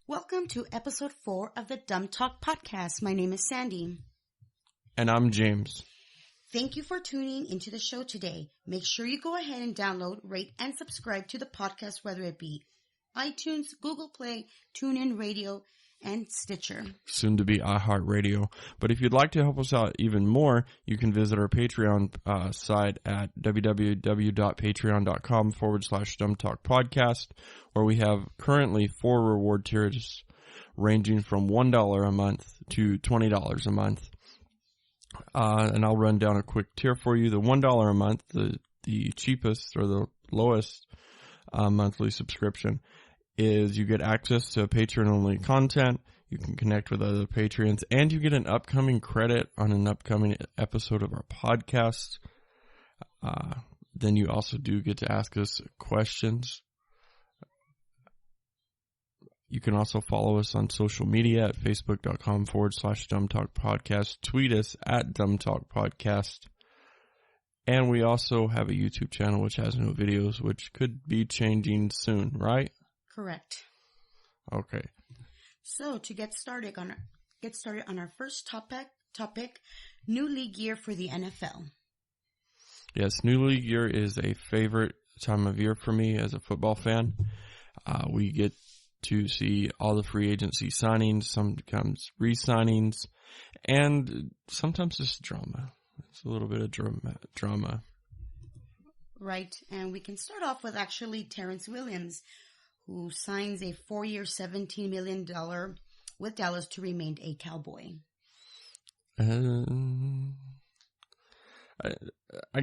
Welcome to episode 4 of the Dumb Talk podcast. My name is Sandy. And I'm James. Thank you for tuning into the show today. Make sure you go ahead and download, rate, and subscribe to the podcast, whether it be iTunes, Google Play, TuneIn Radio, and Stitcher. Soon to be iHeartRadio. But if you'd like to help us out even more, you can visit our Patreon site at www.patreon.com/dumbtalkpodcast, where we have currently 4 reward tiers ranging from $1 a month to $20 a month. And I'll run down a quick tier for you. The $1 a month, the cheapest or the lowest monthly subscription, is you get access to Patreon-only content, you can connect with other Patreons, and you get an upcoming credit on an upcoming episode of our podcast. Then you also do get to ask us questions. You can also follow us on social media at facebook.com/dumbtalkpodcast. Tweet us at dumbtalkpodcast. And we also have a YouTube channel which has no videos, which could be changing soon, right? Correct. Okay. So to get started on our first topic, new league year for the NFL. Yes, new league year is a favorite time of year for me as a football fan. We get to see all the free agency signings, sometimes re-signings, and sometimes just drama. It's a little bit of drama. Right, and we can start off with actually Terrence Williams, who signs a 4-year, $17 million with Dallas to remain a Cowboy. I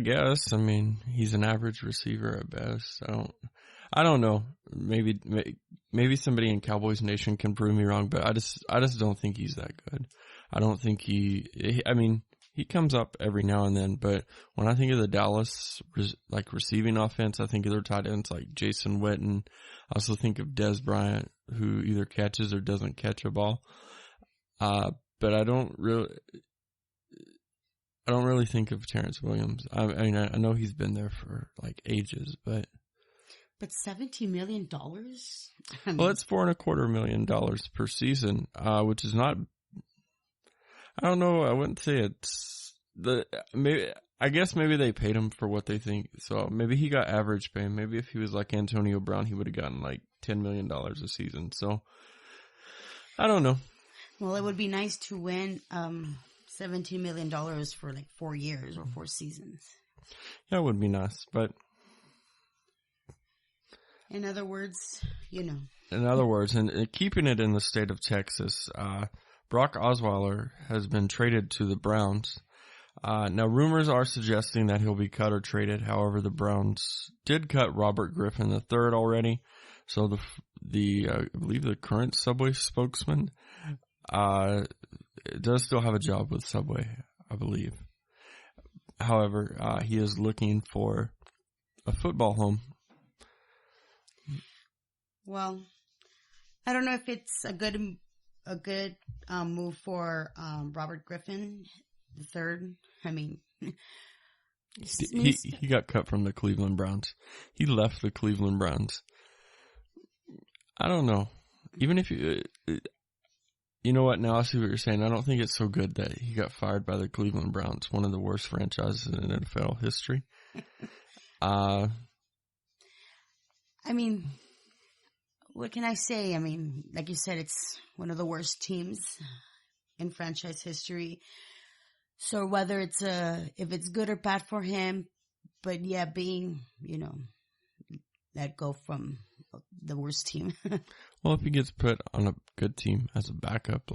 guess. I mean, he's an average receiver at best. I don't know. Maybe somebody in Cowboys Nation can prove me wrong, but I just don't think he's that good. I don't think he comes up every now and then, but when I think of the Dallas receiving offense, I think of their tight ends like Jason Witten. I also think of Dez Bryant, who either catches or doesn't catch a ball. But I don't really think of Terrence Williams. I mean, I know he's been there for like ages, but $17 million? Well, it's $4.25 million per season, which is not. I don't know. I wouldn't say it's I guess maybe they paid him for what they think. So maybe he got average pay. Maybe if he was like Antonio Brown, he would have gotten like $10 million a season. So I don't know. Well, it would be nice to win $17 million for like 4 years or 4 seasons. Yeah, it would be nice, but in other words, In other words, and keeping it in the state of Texas, Brock Osweiler has been traded to the Browns. Now, rumors are suggesting that he'll be cut or traded. However, the Browns did cut Robert Griffin III already. So I believe the current Subway spokesman does still have a job with Subway, I believe. However, he is looking for a football home. Well, I don't know if it's a good move for Robert Griffin III. I mean, he got cut from the Cleveland Browns. He left the Cleveland Browns. I don't know. Even if you know what? Now I see what you're saying. I don't think it's so good that he got fired by the Cleveland Browns, one of the worst franchises in NFL history. I mean, what can I say? I mean, like you said, it's one of the worst teams in franchise history. So whether if it's good or bad for him, but yeah, being, let go from the worst team. Well, if he gets put on a good team as a backup,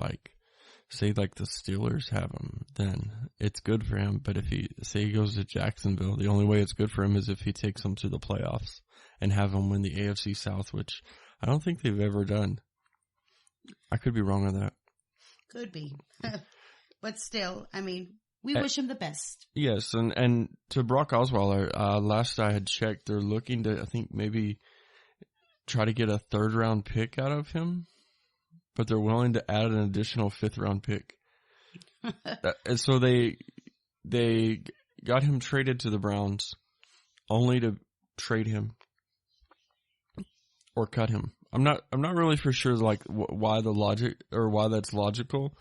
say the Steelers have him, then it's good for him. But if he goes to Jacksonville, the only way it's good for him is if he takes them to the playoffs and have them win the AFC South, which I don't think they've ever done. I could be wrong on that. Could be. But still, I mean, we wish him the best. Yes, and to Brock Osweiler, last I had checked, they're looking to, I think, maybe try to get a 3rd-round pick out of him, but they're willing to add an additional 5th-round pick. And so they got him traded to the Browns, only to trade him or cut him. I'm not really for sure like why the logic or why that's logical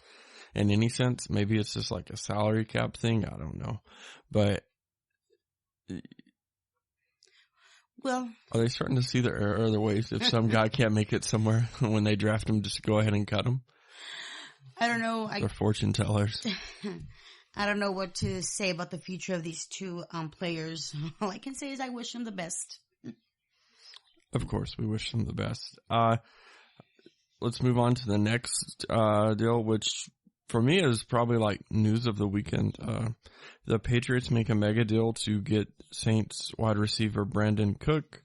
in any sense. Maybe it's just like a salary cap thing. I don't know, but Well, are they starting to see there are other ways if some guy can't make it somewhere when they draft him, just go ahead and cut him? I don't know. They're fortune tellers. I don't know what to say about the future of these two players. All I can say is I wish them the best. Of course, we wish them the best. Let's move on to the next deal, which for me is probably like news of the weekend. The Patriots make a mega deal to get Saints wide receiver Brandon Cook.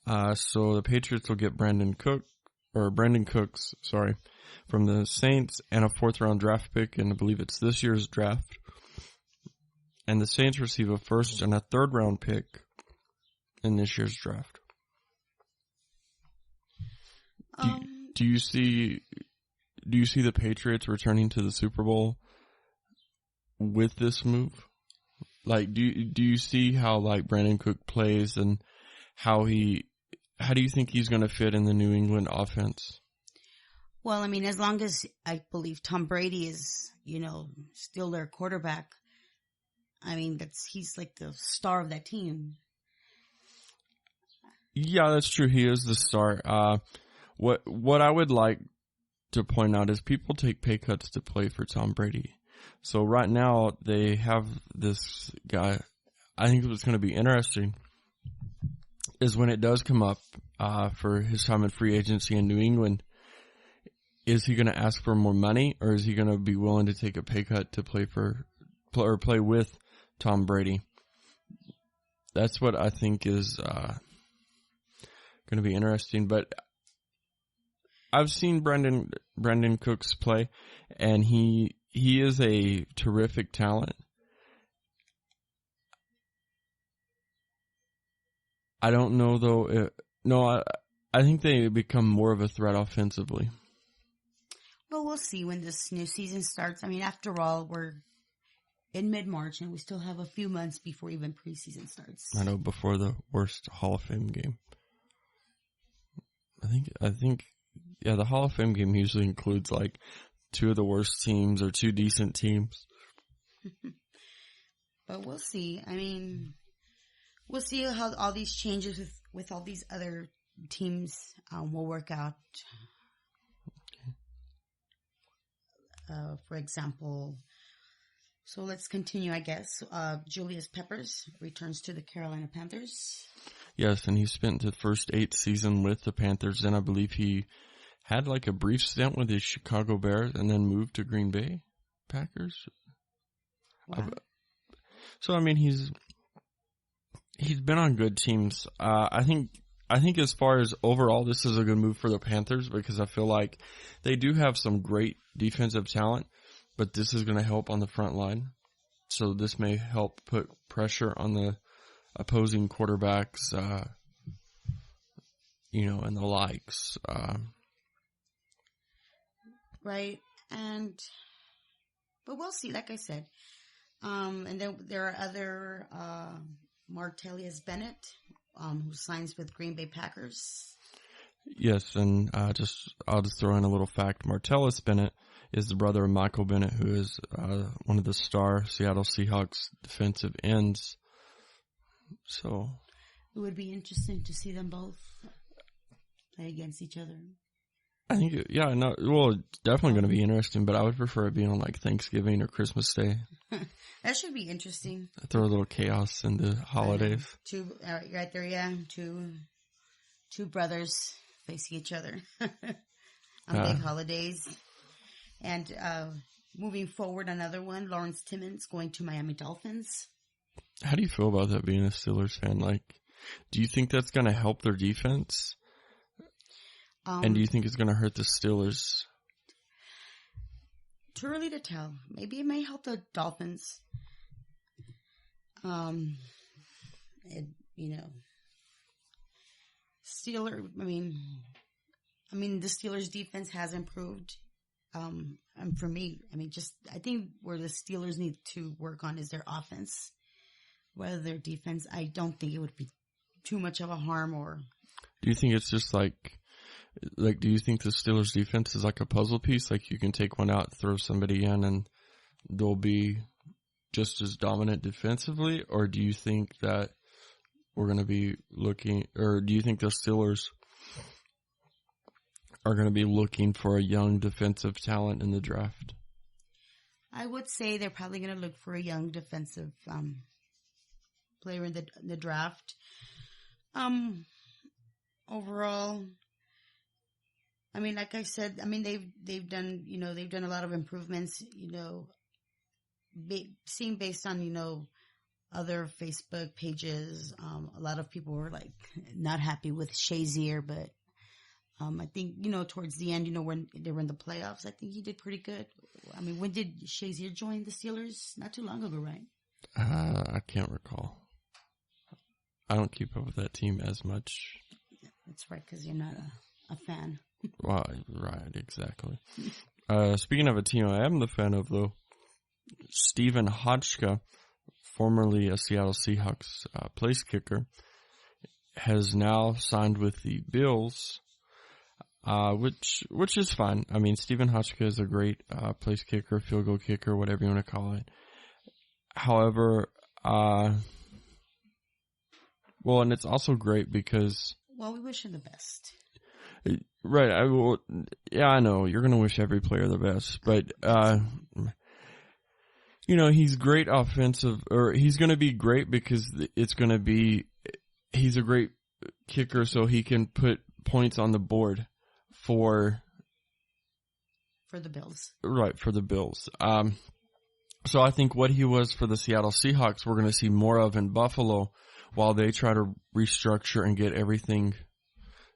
So the Patriots will get Brandon Cooks, from the Saints and a 4th round draft pick, and I believe it's this year's draft. And the Saints receive a 1st and a 3rd round pick in this year's draft. Do you see the Patriots returning to the Super Bowl with this move? Like, do you see how like Brandon Cook plays and how do you think he's going to fit in the New England offense? Well, I mean, as long as I believe Tom Brady is, still their quarterback, I mean, he's like the star of that team. Yeah, that's true. He is the star. What I would like to point out is people take pay cuts to play for Tom Brady. So right now they have this guy. I think what's going to be interesting is when it does come up for his time in free agency in New England. Is he going to ask for more money, or is he going to be willing to take a pay cut to play with Tom Brady? That's what I think is going to be interesting. But I've seen Brandon Cooks play, and he is a terrific talent. I don't know though. I think they become more of a threat offensively. Well, we'll see when this new season starts. I mean, after all, we're in mid-March and we still have a few months before even preseason starts. I know, before the worst Hall of Fame game. I think, yeah, the Hall of Fame game usually includes like 2 of the worst teams or 2 decent teams. But we'll see. I mean, we'll see how all these changes with all these other teams will work out. For example, so let's continue, I guess. Julius Peppers returns to the Carolina Panthers. Yes, and he spent the first 8 season with the Panthers, and I believe he had like a brief stint with the Chicago Bears and then moved to Green Bay Packers. Wow. So, I mean, he's been on good teams. I think as far as overall, this is a good move for the Panthers because I feel like they do have some great defensive talent, but this is going to help on the front line. So this may help put pressure on the opposing quarterbacks, and the likes. Right. But we'll see, like I said. And then there are other, Martellus Bennett, who signs with Green Bay Packers. Yes, and I'll just throw in a little fact. Martellus Bennett is the brother of Michael Bennett, who is one of the star Seattle Seahawks defensive ends. So it would be interesting to see them both play against each other. I think, it's definitely going to be interesting, but I would prefer it being on like Thanksgiving or Christmas Day. That should be interesting. Throw a little chaos in the holidays. Right there, yeah. Two brothers facing each other on big holidays. And moving forward, another one, Lawrence Timmons going to Miami Dolphins. How do you feel about that being a Steelers fan? Like, do you think that's going to help their defense? And do you think it's going to hurt the Steelers? Too early to tell. Maybe it may help the Dolphins. The Steelers defense has improved. And for me, I think where the Steelers need to work on is their offense. Whether their defense, I don't think it would be too much of a harm or. Do you think it's just like, do you think the Steelers defense is like a puzzle piece? Like you can take one out, throw somebody in, and they'll be just as dominant defensively? Or do you think that we're going to be looking, or do you think the Steelers are going to be looking for a young defensive talent in the draft? I would say they're probably going to look for a young defensive player in the draft. Overall, I mean, like I said, I mean they've done a lot of improvements. Seeing based on other Facebook pages, a lot of people were like not happy with Shazier, but I think towards the end, when they were in the playoffs, I think he did pretty good. I mean, when did Shazier join the Steelers? Not too long ago, right? I can't recall. I don't keep up with that team as much. That's right, because you're not a fan. Well, right, exactly. Speaking of a team I am the fan of, though, Stephen Hodgka, formerly a Seattle Seahawks place kicker, has now signed with the Bills, which is fine. I mean, Stephen Hodgka is a great place kicker, field goal kicker, whatever you want to call it. However, well, and it's also great because... Well, we wish him the best. Right. I know. You're going to wish every player the best. But, he's great offensive, or he's going to be great because he's a great kicker, so he can put points on the board for the Bills. Right, for the Bills. So I think what he was for the Seattle Seahawks, we're going to see more of in Buffalo while they try to restructure and get everything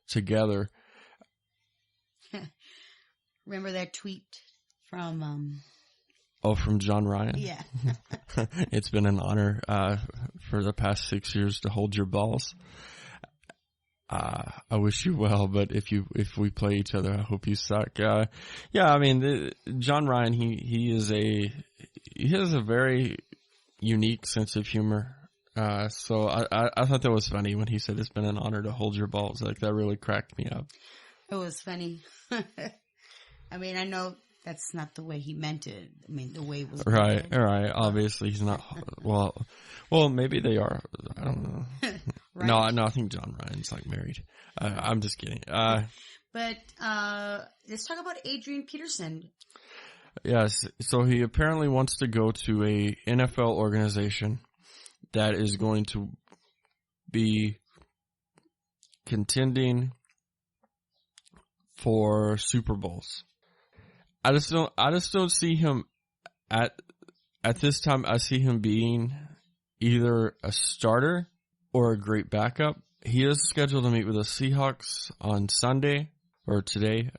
together. Remember that tweet from... from John Ryan? Yeah. It's been an honor for the past 6 years to hold your balls. I wish you well, but if we play each other, I hope you suck. I mean, John Ryan, he has a very unique sense of humor. So I thought that was funny when he said it's been an honor to hold your balls. Like, that really cracked me up. It was funny. I mean, I know that's not the way he meant it. I mean, the way it was. Right. Obviously, he's not. Well, maybe they are. I don't know. Right. No, I think John Ryan's like married. I'm just kidding. But let's talk about Adrian Peterson. Yes. So he apparently wants to go to a NFL organization that is going to be contending for Super Bowls. I just don't see him at this time. I see him being either a starter or a great backup. He is scheduled to meet with the Seahawks on Sunday or today.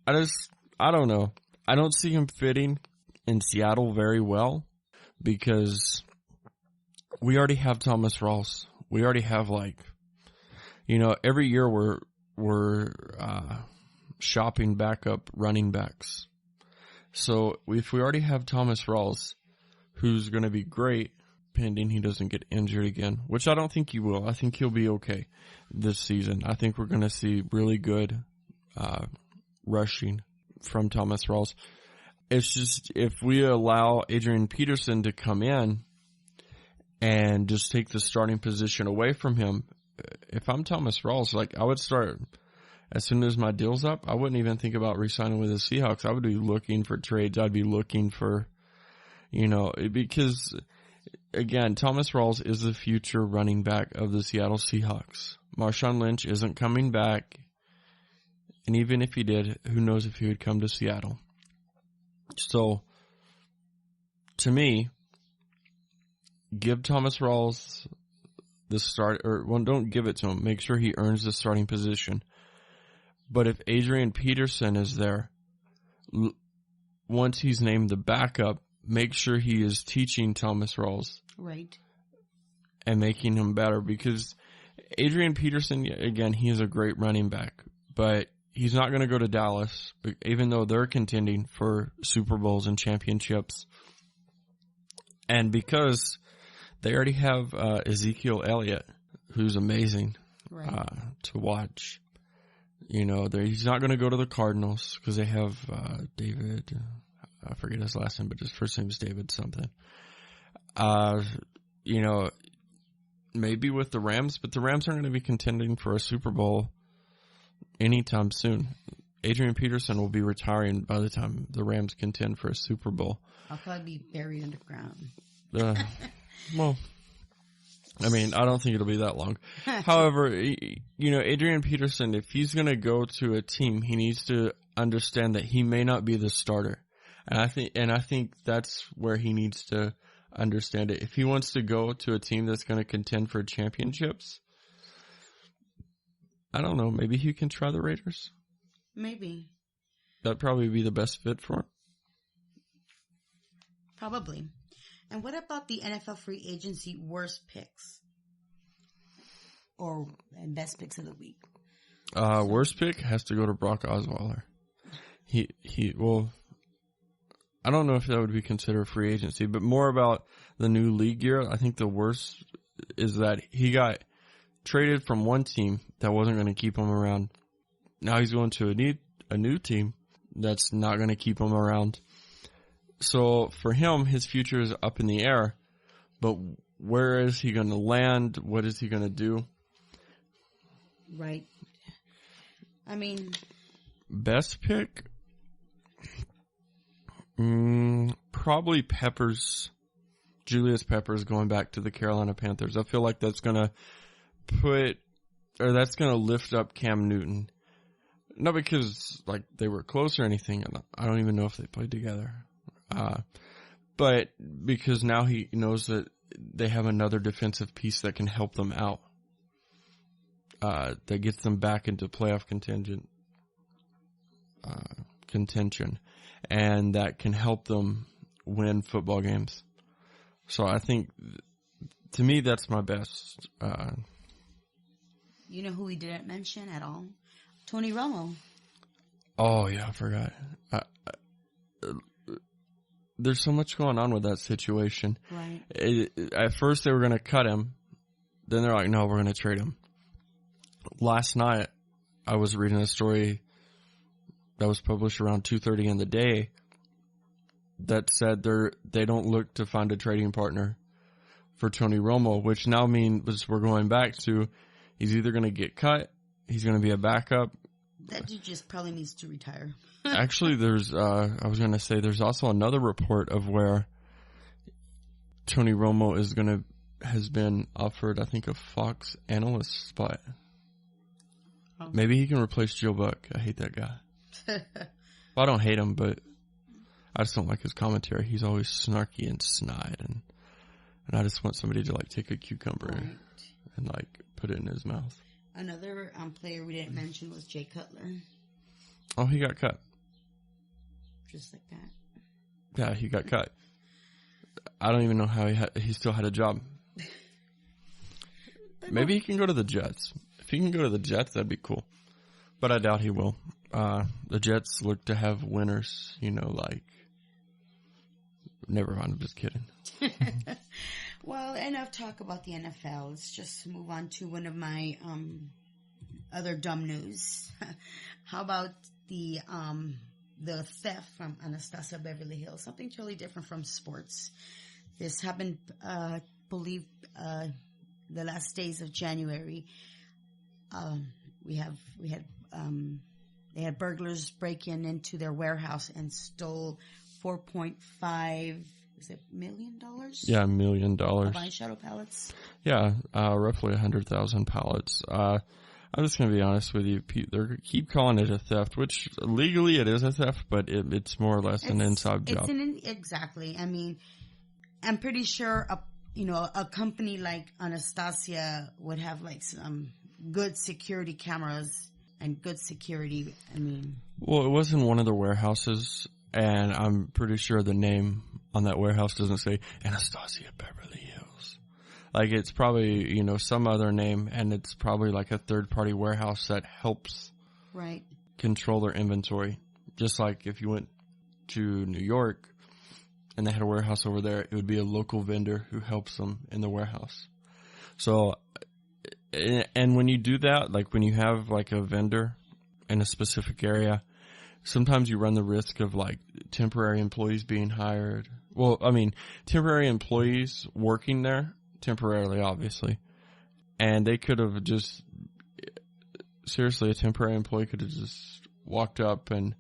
I don't know. I don't see him fitting in Seattle very well because we already have Thomas Rawls. We already have every year we're shopping backup running backs. So if we already have Thomas Rawls, who's going to be great, pending he doesn't get injured again, which I don't think he will. I think he'll be okay this season. I think we're going to see really good rushing from Thomas Rawls. It's just if we allow Adrian Peterson to come in and just take the starting position away from him, if I'm Thomas Rawls, I would start as soon as my deal's up. I wouldn't even think about re-signing with the Seahawks. I would be looking for trades. I'd be looking for, because again, Thomas Rawls is the future running back of the Seattle Seahawks. Marshawn Lynch isn't coming back. And even if he did, who knows if he would come to Seattle. So, to me, give Thomas Rawls the start, don't give it to him. Make sure he earns the starting position. But if Adrian Peterson is there, once he's named the backup, make sure he is teaching Thomas Rawls. Right. And making him better. Because Adrian Peterson, again, he is a great running back. But he's not going to go to Dallas, even though they're contending for Super Bowls and championships. And because they already have Ezekiel Elliott, who's amazing. right. To watch. You know, he's not going to go to the Cardinals because they have David. I forget his last name, but his first name is David something. You know, maybe with the Rams, but the Rams aren't going to be contending for a Super Bowl anytime soon. Adrian Peterson will be retiring by the time the Rams contend for a Super Bowl. I'll probably be buried underground. Well, I mean, I don't think it'll be that long. However, you know, Adrian Peterson, if he's going to go to a team, he needs to understand that he may not be the starter. And I think that's where he needs to understand it. If he wants to go to a team that's going to contend for championships, I don't know, maybe he can try the Raiders. Maybe. That'd probably be the best fit for him. Probably. And what about the NFL free agency worst picks? Or best picks of the week? Worst pick has to go to Brock Osweiler. Well, I don't know if that would be considered free agency, but more about the new league year. I think the worst is that he got traded from one team that wasn't going to keep him around. Now he's going to a new team that's not going to keep him around. So for him, his future is up in the air. But where is he going to land? What is he going to do? Right. I mean, best pick? Probably Julius Peppers going back to the Carolina Panthers. I feel like that's going to lift up Cam Newton. Not because like they were close or anything. I don't even know if they played together. But because now he knows that they have another defensive piece that can help them out. That gets them back into playoff contention. And that can help them win football games. So I think, to me, that's my best. You know who we didn't mention at all? Tony Romo. Oh, yeah, I forgot. There's so much going on with that situation. Right. At first, they were going to cut him. Then they're like, no, we're going to trade him. Last night, I was reading a story that was published around 2:30 in the day that said they don't look to find a trading partner for Tony Romo, which now means we're going back to he's either going to get cut, he's going to be a backup. That dude just probably needs to retire. Actually, I was going to say there's also another report of where Tony Romo has been offered, I think, a Fox analyst spot. Oh. Maybe he can replace Joe Buck. I hate that guy. Well, I don't hate him, but I just don't like his commentary. He's always snarky and snide, and I just want somebody to like take a cucumber and like put it in his mouth. Another player we didn't mention was Jay Cutler. Oh, he got cut. Just like that. Yeah, he got cut. I don't even know how he still had a job. Maybe he can go to the Jets. If he can go to the Jets, that'd be cool. But I doubt he will. The Jets look to have winners, like... Never mind, I'm just kidding. Well, enough talk about the NFL. Let's just move on to one of my other dumb news. How about the theft from Anastasia Beverly Hills? Something totally different from sports. This happened, I believe, the last days of January. They had burglars break into their warehouse and stole $4.5 million? Yeah, $1 million. Of eyeshadow palettes? Yeah, roughly 100,000 pallets. I'm just going to be honest with you. They keep calling it a theft, which legally it is a theft, but it's more or less an inside job. Exactly. I mean, I'm pretty sure a company like Anastasia would have like some good security cameras and good security. Well, it was in one of the warehouses, and I'm pretty sure the name on that warehouse doesn't say Anastasia Beverly Hills. Like, it's probably, some other name, and it's probably like a third-party warehouse that helps control their inventory. Just like if you went to New York and they had a warehouse over there, it would be a local vendor who helps them in the warehouse. So And when you do that, like when you have like a vendor in a specific area, sometimes you run the risk of like temporary employees being hired. Well, I mean, temporary employees working there temporarily, obviously. And they could have just, seriously, a temporary employee could have just walked up and,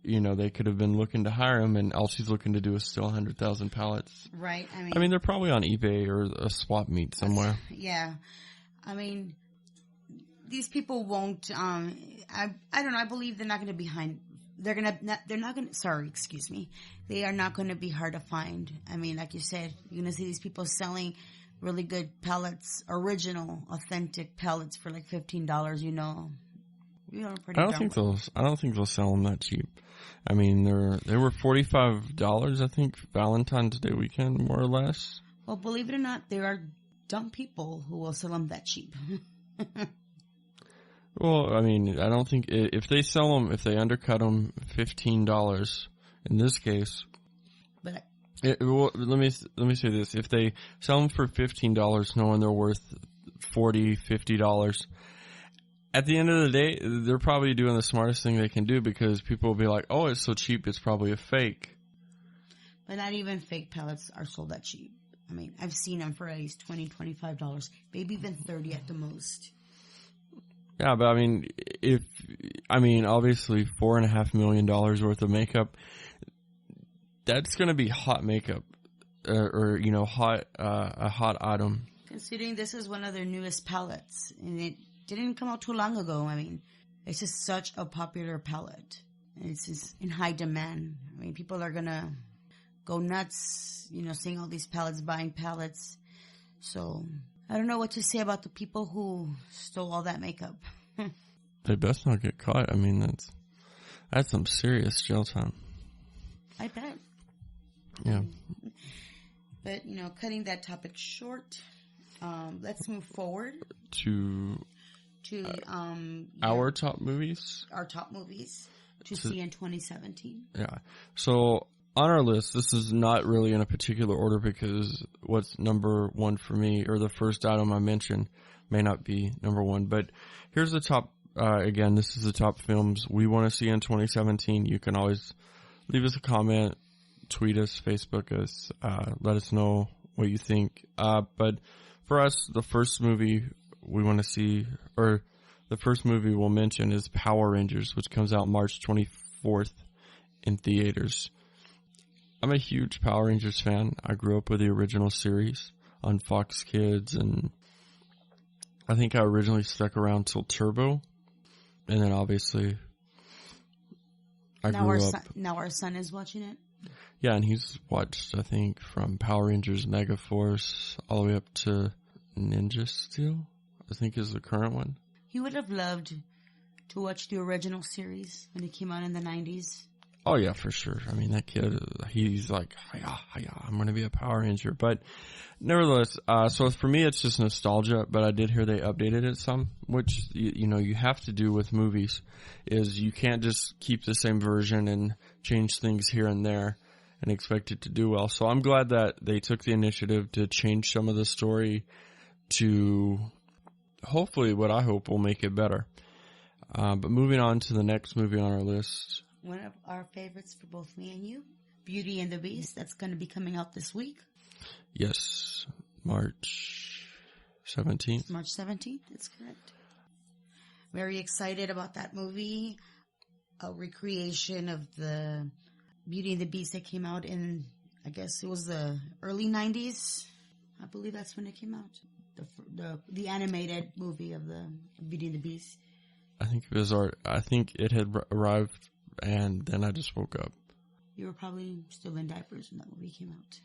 you know, they could have been looking to hire him, and all she's looking to do is steal 100,000 pallets. Right. I mean, they're probably on eBay or a swap meet somewhere. Yeah. I mean, these people won't, I don't know, I believe they're not going to be they're not going to, sorry, excuse me. They are not going to be hard to find. I mean, like you said, you're going to see these people selling really good pellets, original, authentic pellets for like $15, you know. I don't think they'll sell them that cheap. I mean, they were $45, I think, Valentine's Day weekend, more or less. Well, believe it or not, there are dumb people who will sell them that cheap. Well, I mean, I don't think if they sell them, if they undercut them $15 in this case. But let me say this: if they sell them for $15, knowing they're worth $40, $50, at the end of the day, they're probably doing the smartest thing they can do, because people will be like, "Oh, it's so cheap, it's probably a fake." But not even fake pellets are sold that cheap. I mean, I've seen them for at least $20, $25, maybe even $30 at the most. Yeah, but I mean, obviously $4.5 million worth of makeup, that's going to be hot makeup, or you know, a hot item. Considering this is one of their newest palettes, and it didn't come out too long ago. I mean, it's just such a popular palette, and it's just in high demand. I mean, people are gonna go nuts, you know, seeing all these palettes, buying palettes. So I don't know what to say about the people who stole all that makeup. They best not get caught. I mean, that's some serious jail time. I bet. Yeah. But, you know, cutting that topic short, let's move forward to our top movies. Our top movies to see in 2017. Yeah. So on our list, this is not really in a particular order, because what's number one for me, or the first item I mentioned, may not be number one. But here's the top. Again, this is the top films we want to see in 2017. You can always leave us a comment, tweet us, Facebook us, let us know what you think. But for us, the first movie we want to see, or the first movie we'll mention, is Power Rangers, which comes out March 24th in theaters. I'm a huge Power Rangers fan. I grew up with the original series on Fox Kids, and I think I originally stuck around till Turbo, and then obviously now our son is watching it. Yeah, and he's watched, I think, from Power Rangers Mega Force all the way up to Ninja Steel, I think is the current one. He would have loved to watch the original series when it came out in the 90s. Oh, yeah, for sure. I mean, that kid, he's like, hiya, I'm going to be a Power Ranger. But nevertheless, so for me, it's just nostalgia, but I did hear they updated it some, which, you know, you have to do with movies, is you can't just keep the same version and change things here and there and expect it to do well. So I'm glad that they took the initiative to change some of the story to hopefully what I hope will make it better. But moving on to the next movie on our list. One of our favorites for both me and you, Beauty and the Beast. That's going to be coming out this week. Yes, March 17th. March 17th, that's correct. Very excited about that movie. A recreation of the Beauty and the Beast that came out in, I guess it was the early 90s. I believe that's when it came out. The animated movie of the Beauty and the Beast. I think it had arrived, and then I just woke up. You were probably still in diapers when that movie came out.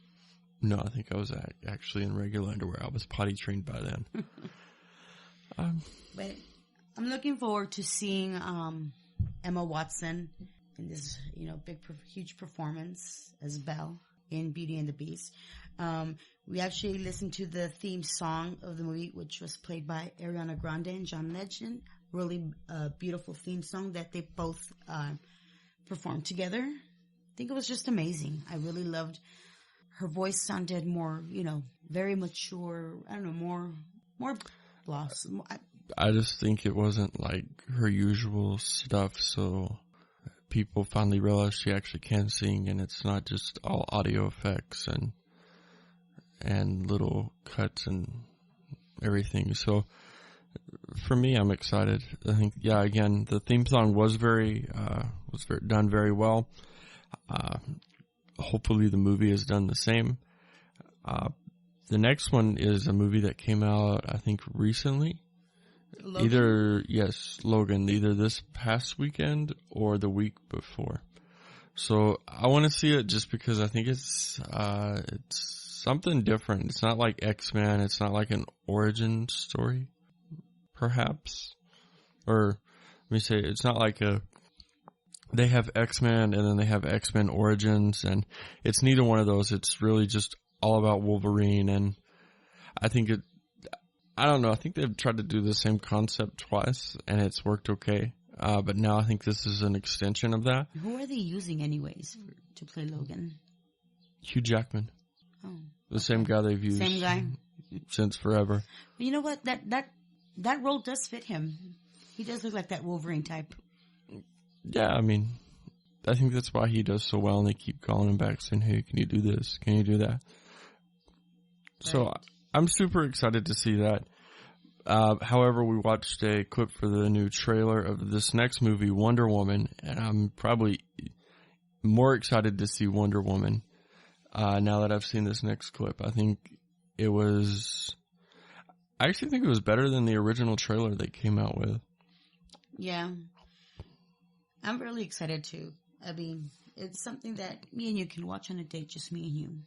No, I think I was actually in regular underwear. I was potty trained by then. But I'm looking forward to seeing Emma Watson in this, huge performance as Belle in Beauty and the Beast. We actually listened to the theme song of the movie, which was played by Ariana Grande and John Legend. Really beautiful theme song that they both performed together. I think it was just amazing. I really loved her voice. Sounded more, very mature. I don't know, more. Blossom. I just think it wasn't like her usual stuff, so people finally realized she actually can sing, and it's not just all audio effects and little cuts and everything. So for me, I'm excited. I think, yeah, again, the theme song was done very well. Hopefully the movie has done the same. The next one is a movie that came out, I think, recently. Logan? Logan, either this past weekend or the week before. So I want to see it just because I think it's something different. It's not like X-Men. It's not like an origin story, perhaps. Or let me say, it's not like they have X-Men and then they have X-Men Origins, and it's neither one of those. It's really just all about Wolverine, and I think I don't know, I think they've tried to do the same concept twice, and it's worked okay. But now I think this is an extension of that. Who are they using anyways to play Logan? Hugh Jackman. Oh. The same guy they've used. Same guy. Since forever. But you know what? That role does fit him. He does look like that Wolverine type. Yeah, I mean, I think that's why he does so well, and they keep calling him back saying, hey, can you do this? Can you do that? Right. So I'm super excited to see that. However, we watched a clip for the new trailer of this next movie, Wonder Woman, and I'm probably more excited to see Wonder Woman now that I've seen this next clip. I actually think it was better than the original trailer they came out with. Yeah. I'm really excited too. I mean, it's something that me and you can watch on a date, just me and you.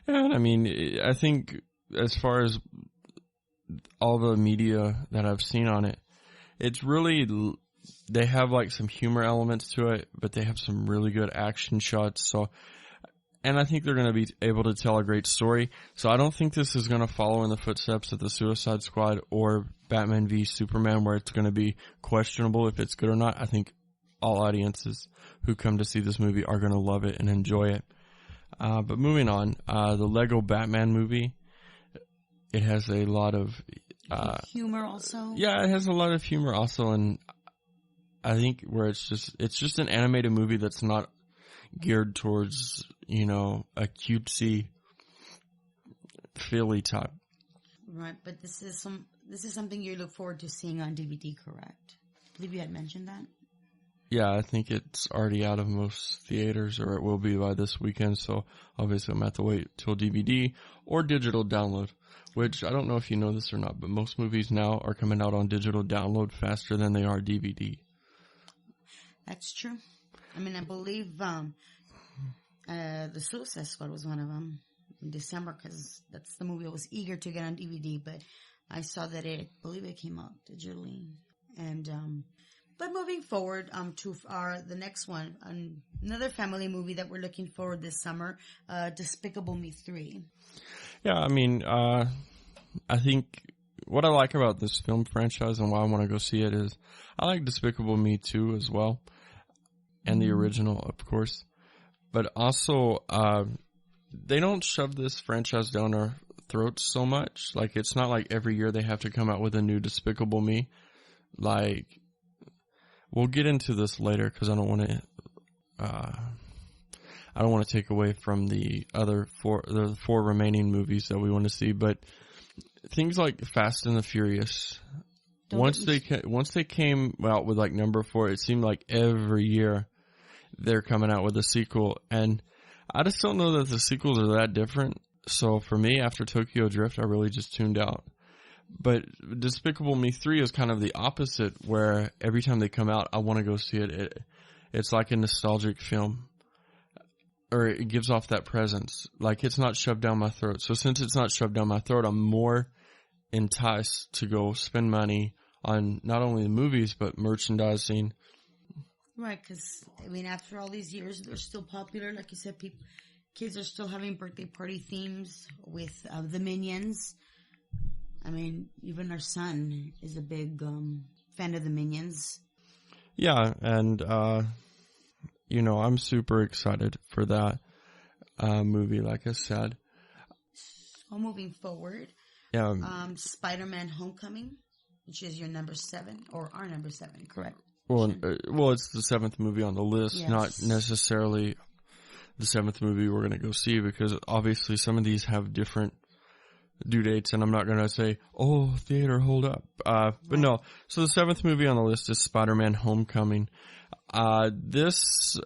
And I mean, I think as far as all the media that I've seen on it, it's really, they have like some humor elements to it, but they have some really good action shots. So, and I think they're going to be able to tell a great story. So I don't think this is going to follow in the footsteps of the Suicide Squad or Batman v Superman, where it's going to be questionable if it's good or not. I think all audiences who come to see this movie are going to love it and enjoy it. But moving on, the Lego Batman movie, it has a lot of humor also. Yeah, it has a lot of humor also, and I think where it's just an animated movie that's not geared towards, a cutesy Philly type. Right, but this is something you look forward to seeing on DVD, correct? I believe you had mentioned that. Yeah, I think it's already out of most theaters, or it will be by this weekend, so obviously I'm going to have to wait till DVD or digital download, which I don't know if you know this or not, but most movies now are coming out on digital download faster than they are DVD. That's true. I mean, I believe the Suicide Squad was one of them in December, because that's the movie I was eager to get on DVD, but I saw that I believe it came out digitally. And but moving forward to the next one, another family movie that we're looking forward this summer, Despicable Me 3. Yeah, I mean, I think what I like about this film franchise and why I want to go see it is I like Despicable Me 2 as well, and the original, of course. But also, they don't shove this franchise down our throats so much. Like, it's not like every year they have to come out with a new Despicable Me. Like, we'll get into this later because I don't want to take away from the four remaining movies that we want to see. But things like Fast and the Furious, once they came out with like number 4, it seemed like every year they're coming out with a sequel, and I just don't know that the sequels are that different. So for me, after Tokyo Drift, I really just tuned out. But Despicable Me 3 is kind of the opposite, where every time they come out, I want to go see it. It's like a nostalgic film, or it gives off that presence. Like, it's not shoved down my throat. So since it's not shoved down my throat, I'm more enticed to go spend money on not only the movies, but merchandising. Right, because, I mean, after all these years, they're still popular. Like you said, kids are still having birthday party themes with the Minions. I mean, even our son is a big fan of the Minions. Yeah, and, I'm super excited for that movie, like I said. So moving forward. Yeah. Spider-Man Homecoming, which is your number 7, or our number 7, correct? Well, it's the 7th movie on the list, Yes. not necessarily the 7th movie we're going to go see, because obviously some of these have different due dates, and I'm not going to say, oh, theater, hold up. But no, so the 7th movie on the list is Spider-Man Homecoming. This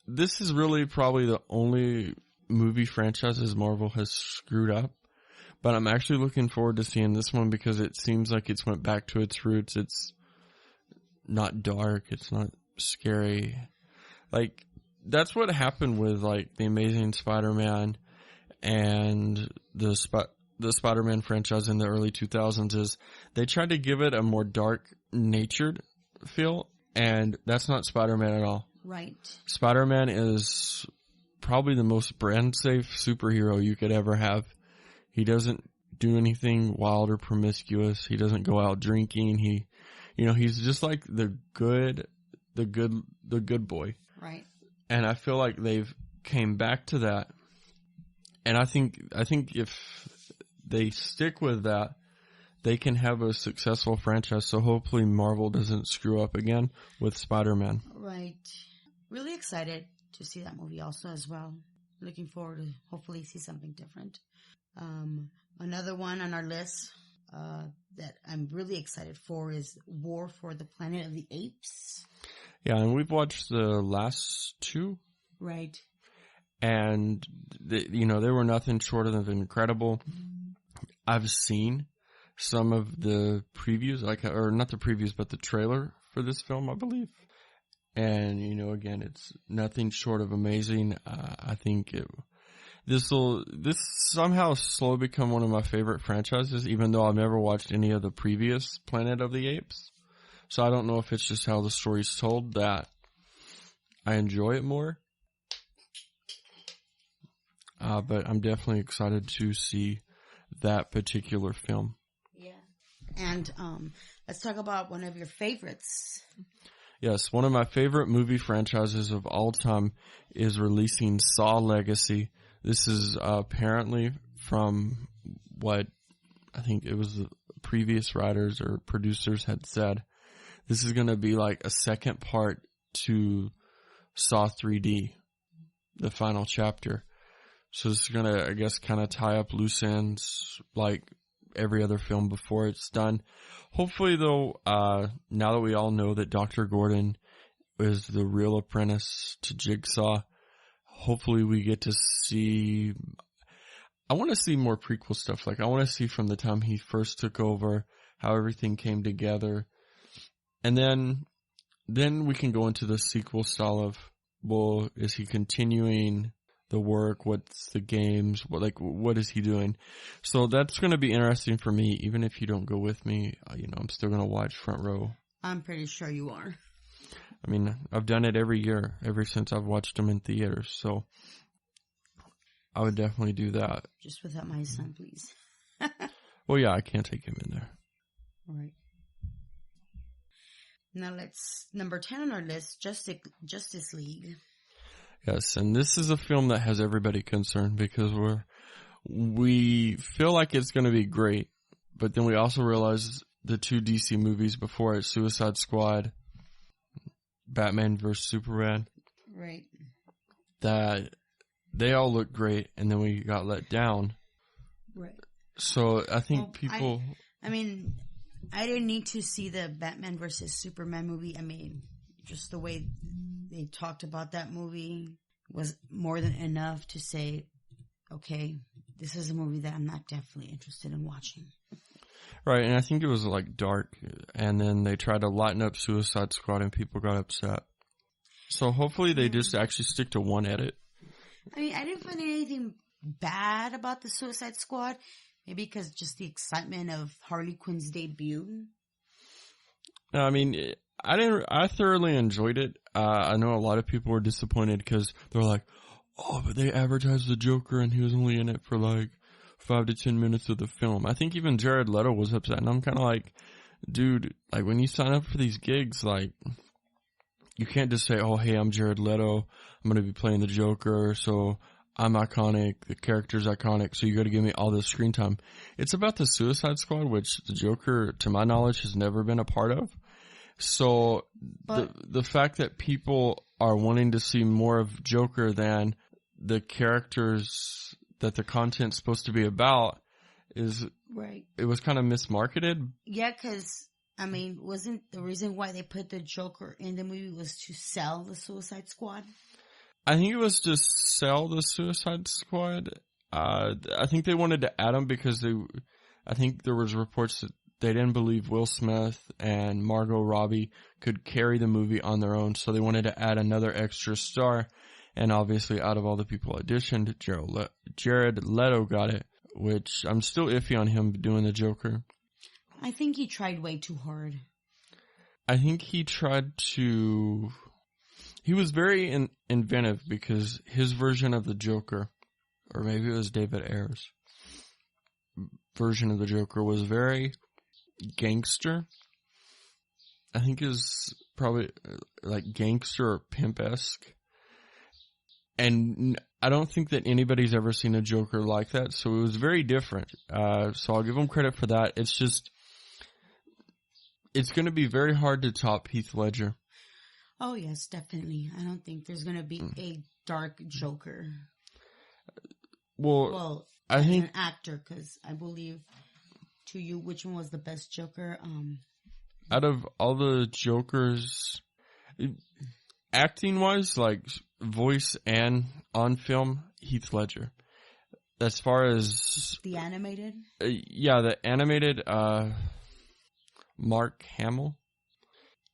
is really probably the only movie franchises Marvel has screwed up. But I'm actually looking forward to seeing this one because it seems like it's went back to its roots. It's not dark. It's not scary. Like, that's what happened with, like, The Amazing Spider-Man and the Spider-Man franchise in the early 2000s is they tried to give it a more dark-natured feel, and that's not Spider-Man at all. Right. Spider-Man is probably the most brand-safe superhero you could ever have. He doesn't do anything wild or promiscuous. He doesn't go out drinking. He's just like the good boy. Right. And I feel like they've came back to that. And I think if they stick with that, they can have a successful franchise. So hopefully Marvel doesn't screw up again with Spider-Man. Right. Really excited to see that movie also as well. Looking forward to hopefully see something different. Another one on our list that I'm really excited for is War for the Planet of the Apes. Yeah, and we've watched the last 2. Right. And, they were nothing short of incredible. I've seen some of the previews, or not the previews, but the trailer for this film, I believe. And, again, it's nothing short of amazing. I think this somehow slowly become one of my favorite franchises, even though I've never watched any of the previous Planet of the Apes. So I don't know if it's just how the story's told that I enjoy it more. But I'm definitely excited to see that particular film. Yeah. And let's talk about one of your favorites. Yes, one of my favorite movie franchises of all time is releasing Saw Legacy. This is apparently from what I think it was the previous writers or producers had said. This is going to be like a second part to Saw 3D, the final chapter. So this is going to, I guess, kind of tie up loose ends like every other film before it's done. Hopefully, though, now that we all know that Dr. Gordon is the real apprentice to Jigsaw, hopefully we get to see... I want to see more prequel stuff. Like, I want to see from the time he first took over, how everything came together. And then we can go into the sequel style of, well, is he continuing the work? What's the games? What is he doing? So that's going to be interesting for me. Even if you don't go with me, I'm still going to watch Front Row. I'm pretty sure you are. I mean, I've done it every year, ever since I've watched them in theaters. So I would definitely do that. Just without my son, please. Well, yeah, I can't take him in there. All right. Now number 10 on our list, Justice League. Yes, and this is a film that has everybody concerned because we feel like it's going to be great, but then we also realize the 2 DC movies before it, Suicide Squad, Batman vs. Superman, right, that they all look great, and then we got let down. Right. So I think people... I mean, I didn't need to see the Batman vs. Superman movie. I mean, just the way they talked about that movie was more than enough to say, okay, this is a movie that I'm not definitely interested in watching. Right, and I think it was like dark, and then they tried to lighten up Suicide Squad and people got upset. So hopefully they just actually stick to one edit. I mean, I didn't find anything bad about the Suicide Squad. Maybe because just the excitement of Harley Quinn's debut. No, I mean, I thoroughly enjoyed it. I know a lot of people were disappointed because they're like, oh, but they advertised the Joker and he was only in it for like 5 to 10 minutes of the film. I think even Jared Leto was upset, and I'm kind of like, dude, like when you sign up for these gigs, like you can't just say, oh, hey, I'm Jared Leto, I'm going to be playing the Joker, so I'm iconic, the character's iconic, so you got to give me all this screen time. It's about the Suicide Squad, which the Joker, to my knowledge, has never been a part of. So the fact that people are wanting to see more of Joker than the characters that the content's supposed to be about is right. It was kind of mismarketed. Yeah, because I mean, wasn't the reason why they put the Joker in the movie was to sell the Suicide Squad? I think it was to sell the Suicide Squad. I think they wanted to add them because I think there was reports that they didn't believe Will Smith and Margot Robbie could carry the movie on their own, so they wanted to add another extra star. And obviously, out of all the people auditioned, Jared Leto got it, which I'm still iffy on him doing the Joker. I think he tried way too hard. I think he tried to... He was very inventive because his version of the Joker, or maybe it was David Ayer's version of the Joker, was very gangster. I think is probably like gangster or pimp-esque. And I don't think that anybody's ever seen a Joker like that, so it was very different. So I'll give him credit for that. It's just, it's going to be very hard to top Heath Ledger. Oh, yes, definitely. I don't think there's going to be a dark Joker. Well, I think... an actor, because I believe, to you, which one was the best Joker? Out of all the Jokers, acting-wise, like voice and on film, Heath Ledger. As far as... The animated? Yeah, the animated, Mark Hamill.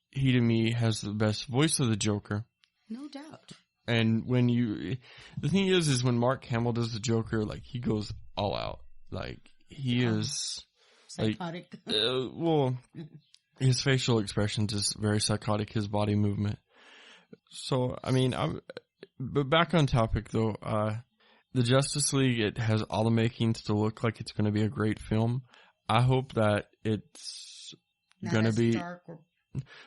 He, to me, has the best voice of the Joker. No doubt. And the thing is when Mark Hamill does the Joker, like, he goes all out. Like, he is... Psychotic. Well, his facial expressions is very psychotic, his body movement. So, I mean, but back on topic, though, the Justice League, it has all the makings to look like it's going to be a great film. I hope that it's going to be... dark or...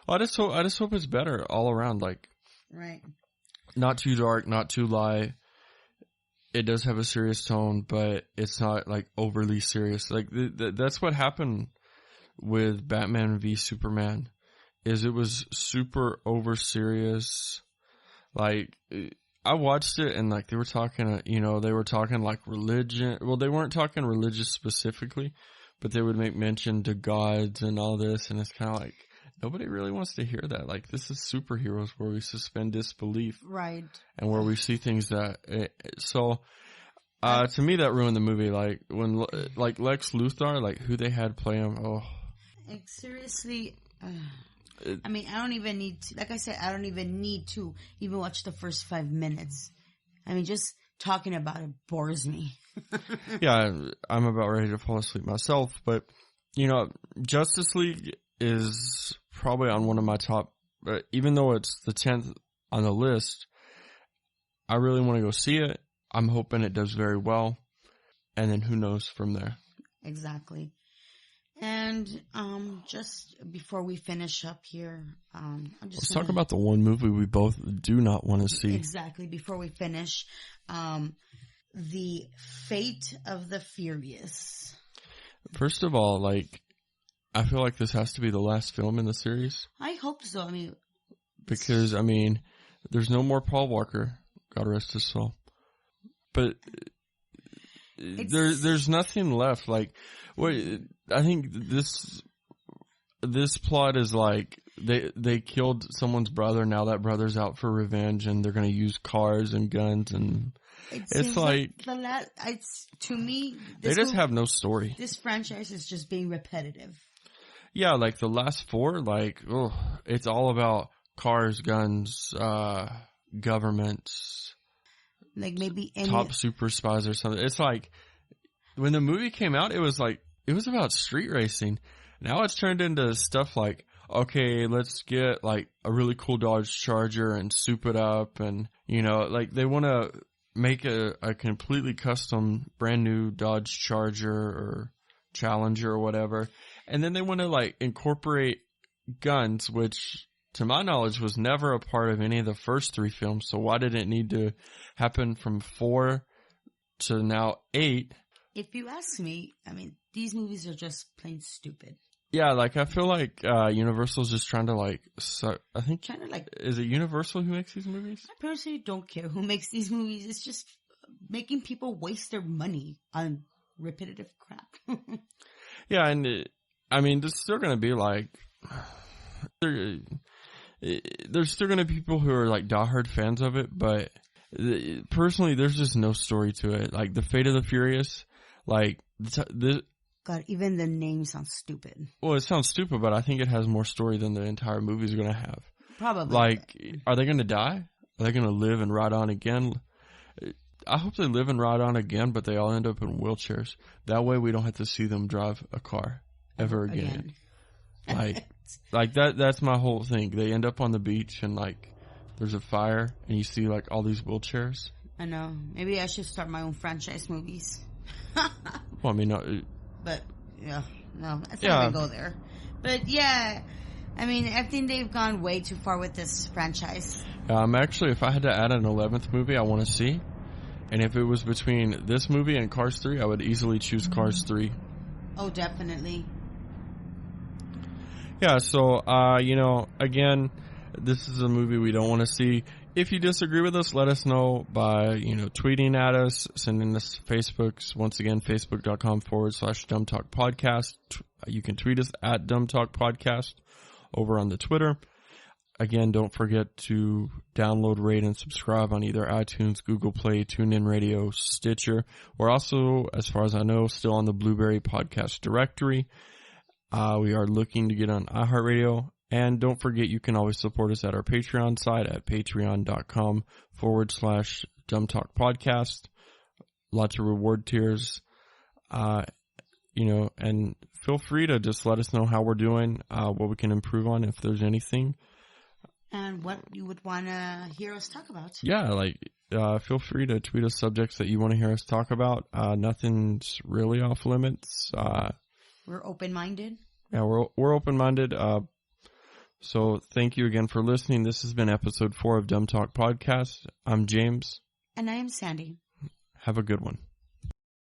Well, I just hope it's better all around, like... Right. Not too dark, not too light. It does have a serious tone, but it's not, like, overly serious. Like, that's what happened with Batman v Superman, is it was super over serious. Like, I watched it and, like, they were talking, like, religion. Well, they weren't talking religious specifically, but they would make mention to gods and all this, and it's kind of like, nobody really wants to hear that. Like, this is superheroes where we suspend disbelief. Right. And where we see things that... to me, that ruined the movie. Like, when, like, Lex Luthor, like, who they had play him, oh. Like, seriously... I mean, I don't even need to... Like I said, I don't even need to even watch the first 5 minutes. I mean, just talking about it bores me. Yeah, I'm about ready to fall asleep myself. But, Justice League is probably on one of my top, even though it's the 10th on the list, I really want to go see it. I'm hoping it does very well. And then who knows from there. Exactly. And just before we finish up here, let's talk about the one movie we both do not want to see. Exactly. Before we finish, The Fate of the Furious. First of all, like, I feel like this has to be the last film in the series. I hope so. I mean, because, I mean, there's no more Paul Walker. God rest his soul. But there's nothing left. Like, I think this plot is like they killed someone's brother. Now that brother's out for revenge, and they're going to use cars and guns, and it's like to me, they just have no story. This franchise is just being repetitive. Yeah, like the last four, like, it's all about cars, guns, governments, like maybe top super spies or something. It's like when the movie came out, it was about street racing. Now it's turned into stuff like, okay, let's get like a really cool Dodge Charger and soup it up, and like they want to make a completely custom brand new Dodge Charger or Challenger or whatever. And then they want to like incorporate guns, which to my knowledge, was never a part of any of the first 3 films. So why did it need to happen from 4 to now 8? If you ask me, I mean, these movies are just plain stupid. Yeah, like, I feel like Universal's just trying to, like, I think, is it Universal who makes these movies? I personally don't care who makes these movies. It's just making people waste their money on repetitive crap. Yeah, and I mean, there's still going to be, like, there's still going to be people who are, like, diehard fans of it, but personally, there's just no story to it. Like, The Fate of the Furious, like, God, even the name sounds stupid. Well, it sounds stupid, but I think it has more story than the entire movie is going to have. Probably. Like, are they going to die? Are they going to live and ride on again? I hope they live and ride on again, but they all end up in wheelchairs. That way we don't have to see them drive a car ever again. Like that's my whole thing. They end up on the beach and, like, there's a fire and you see, like, all these wheelchairs. I know. Maybe I should start my own franchise movies. Well, I mean, no. But, yeah, no, let's not even go there. But, yeah, I mean, I think they've gone way too far with this franchise. Actually, if I had to add an 11th movie I want to see, and if it was between this movie and Cars 3, I would easily choose Cars 3. Oh, definitely. Yeah, so, again, this is a movie we don't want to see. If you disagree with us, let us know by, tweeting at us, sending us Facebooks. Once again, facebook.com/Dumb Talk Podcast. You can tweet us at Dumb Talk Podcast over on the Twitter. Again, don't forget to download, rate, and subscribe on either iTunes, Google Play, TuneIn Radio, Stitcher. We're also, as far as I know, still on the Blueberry Podcast directory. We are looking to get on iHeartRadio. And don't forget, you can always support us at our Patreon site at patreon.com/Dumb Talk Podcast. Lots of reward tiers. And feel free to just let us know how we're doing, what we can improve on if there's anything. And what you would want to hear us talk about. Yeah, feel free to tweet us subjects that you want to hear us talk about. Nothing's really off limits. We're open-minded. Yeah, we're open-minded. So thank you again for listening. This has been episode 4 of Dumb Talk Podcast. I'm James. And I am Sandy. Have a good one.